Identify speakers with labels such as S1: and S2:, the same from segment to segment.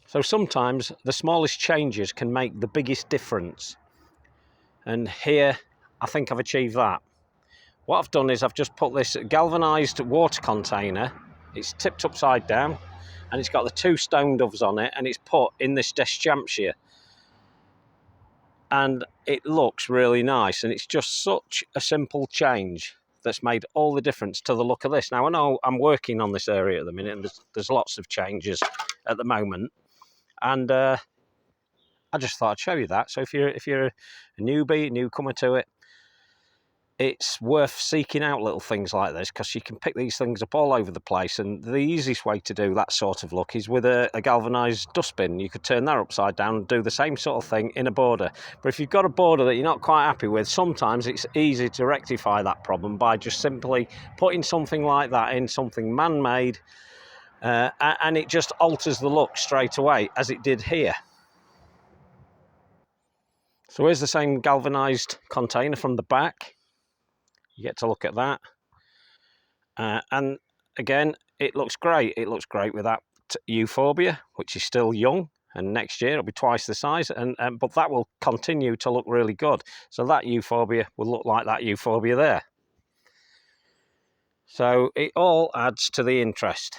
S1: So sometimes the smallest changes can make the biggest difference. And here, I think I've achieved that. What I've done is I've just put this galvanised water container, it's tipped upside down, and it's got the 2 stone doves on it, and it's put in this Deschampshire. And it looks really nice, and it's just such a simple change that's made all the difference to the look of this. Now, I know I'm working on this area at the minute, and there's lots of changes at the moment, and I just thought I'd show you that. So if you're a newbie, newcomer to it, it's worth seeking out little things like this, because you can pick these things up all over the place, and the easiest way to do that sort of look is with a galvanised dustbin. You could turn that upside down and do the same sort of thing in a border. But if you've got a border that you're not quite happy with, sometimes it's easy to rectify that problem by just simply putting something like that in, something man-made, and it just alters the look straight away, as it did here. So here's the same galvanised container from the back. You get to look at that. And again, it looks great. It looks great with that euphorbia, which is still young, and next year it'll be twice the size, but that will continue to look really good. So that euphorbia will look like that euphorbia there. So it all adds to the interest.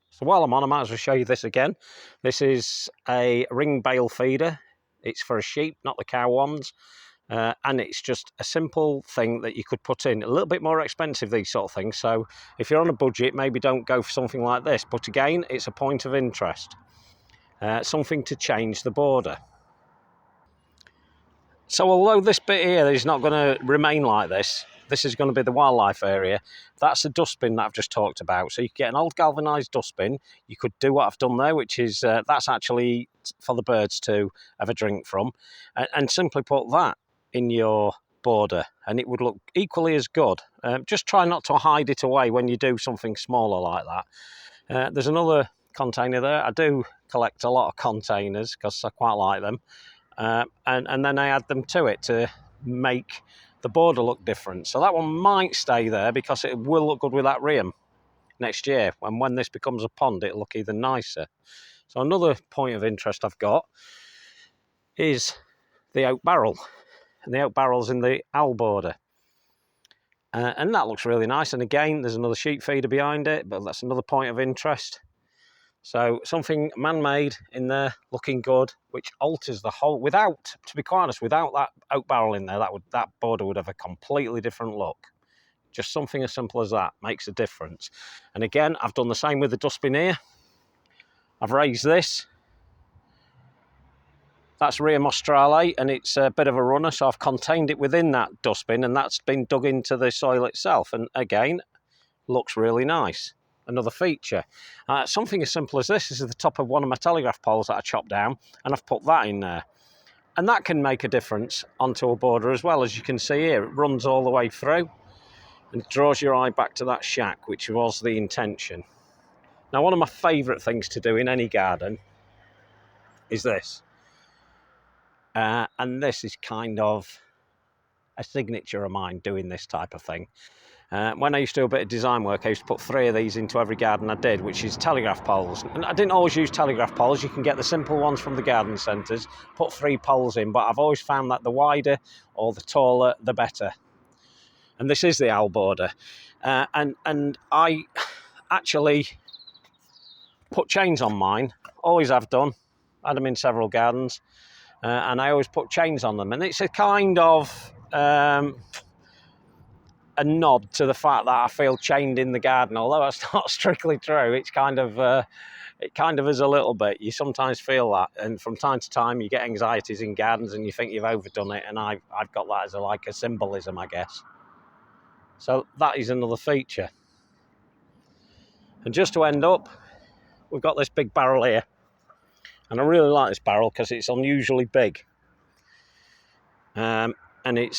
S1: So while I'm on, I might as well show you this again. This is a ring bale feeder. It's for a sheep, not the cow ones. And it's just a simple thing that you could put in. A little bit more expensive, these sort of things. So if you're on a budget, maybe don't go for something like this. But again, it's a point of interest. Something to change the border. So although this bit here is not going to remain like this, this is going to be the wildlife area. That's the dustbin that I've just talked about. So you can get an old galvanised dustbin. You could do what I've done there, which is that's actually for the birds to have a drink from, and simply put that in your border, and it would look equally as good. Just try not to hide it away when you do something smaller like that. There's another container there. I do collect a lot of containers because I quite like them, and then I add them to it to make the border look different. So that one might stay there because it will look good with that rheum next year, and when this becomes a pond, it'll look even nicer. So another point of interest I've got is the oak barrel. And the oak barrel's in the owl border. And that looks really nice. And again, there's another sheep feeder behind it, but that's another point of interest. So something man-made in there, looking good, which alters the whole, without, to be quite honest, without that oak barrel in there, that border would have a completely different look. Just something as simple as that makes a difference. And again, I've done the same with the dustbin here. I've raised this. That's Rheum australe, and it's a bit of a runner, so I've contained it within that dustbin, and that's been dug into the soil itself. And again, looks really nice. Another feature. Something as simple as this is the top of one of my telegraph poles that I chopped down, and I've put that in there. And that can make a difference onto a border as well. As you can see here, it runs all the way through and draws your eye back to that shack, which was the intention. Now, one of my favourite things to do in any garden is this. And this is kind of a signature of mine, doing this type of thing. When I used to do a bit of design work, I used to put 3 of these into every garden I did, which is telegraph poles. And I didn't always use telegraph poles. You can get the simple ones from the garden centres, put 3 poles in, but I've always found that the wider or the taller, the better. And this is the owl border. And I actually put chains on mine, always have done. Had them in several gardens. And I always put chains on them, and it's a kind of a nod to the fact that I feel chained in the garden. Although that's not strictly true, it's kind of it kind of is a little bit. You sometimes feel that, and from time to time you get anxieties in gardens, and you think you've overdone it. And I've got that as like a symbolism, I guess. So that is another feature. And just to end up, we've got this big barrel here. And I really like this barrel because it's unusually big. And it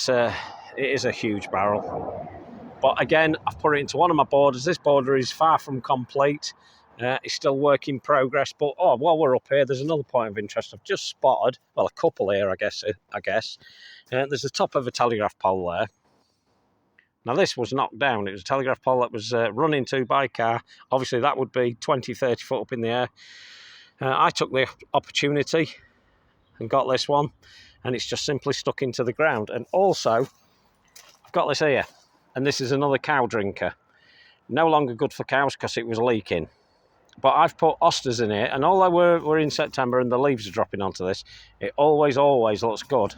S1: is a huge barrel. But again, I've put it into one of my borders. This border is far from complete. It's still work in progress. But while we're up here, there's another point of interest I've just spotted. Well, a couple here, I guess. There's the top of a telegraph pole there. Now this was knocked down. It was a telegraph pole that was run into by a car. Obviously that would be 20, 30 foot up in the air. I took the opportunity and got this one, and it's just simply stuck into the ground. And also, I've got this here, and this is another cow drinker. No longer good for cows because it was leaking. But I've put Osters in it, and although we're in September and the leaves are dropping onto this, it always looks good.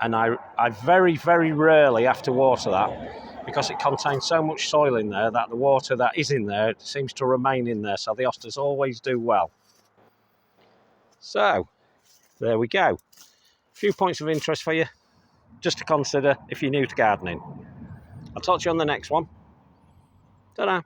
S1: And I very, very rarely have to water that because it contains so much soil in there that the water that is in there seems to remain in there. So the Osters always do well. So, there we go. A few points of interest for you, just to consider if you're new to gardening. I'll talk to you on the next one. Ta-da!